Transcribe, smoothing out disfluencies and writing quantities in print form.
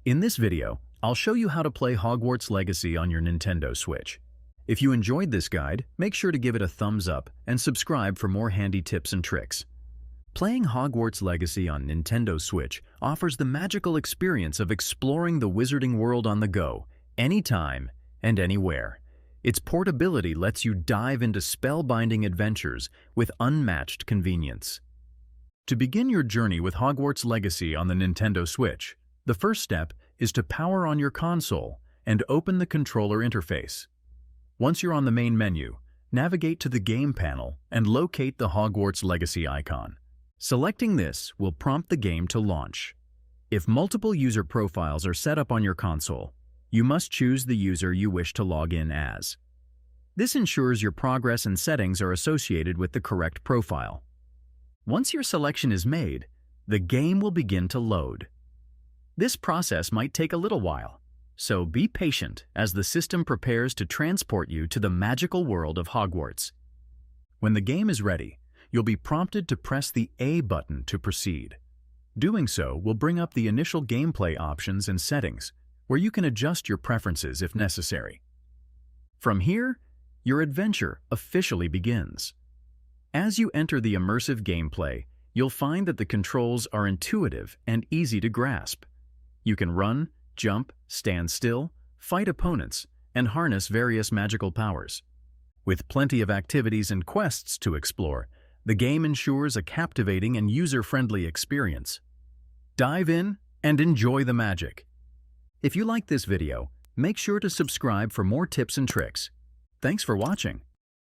In this video, I'll show you how to play Hogwarts Legacy on your Nintendo Switch. If you enjoyed this guide, make sure to give it a thumbs up and subscribe for more handy tips and tricks. Playing Hogwarts Legacy on Nintendo Switch offers the magical experience of exploring the wizarding world on the go, anytime and anywhere. Its portability lets you dive into spellbinding adventures with unmatched convenience. To begin your journey with Hogwarts Legacy on the Nintendo Switch, the first step is to power on your console and open the controller interface. Once you're on the main menu, navigate to the Game panel and locate the Hogwarts Legacy icon. Selecting this will prompt the game to launch. If multiple user profiles are set up on your console, you must choose the user you wish to log in as. This ensures your progress and settings are associated with the correct profile. Once your selection is made, the game will begin to load. This process might take a little while, so be patient as the system prepares to transport you to the magical world of Hogwarts. When the game is ready, you'll be prompted to press the A button to proceed. Doing so will bring up the initial gameplay options and settings, where you can adjust your preferences if necessary. From here, your adventure officially begins. As you enter the immersive gameplay, you'll find that the controls are intuitive and easy to grasp. You can run, jump, stand still, fight opponents, and harness various magical powers. With plenty of activities and quests to explore, the game ensures a captivating and user-friendly experience. Dive in and enjoy the magic. If you like this video, make sure to subscribe for more tips and tricks. Thanks for watching.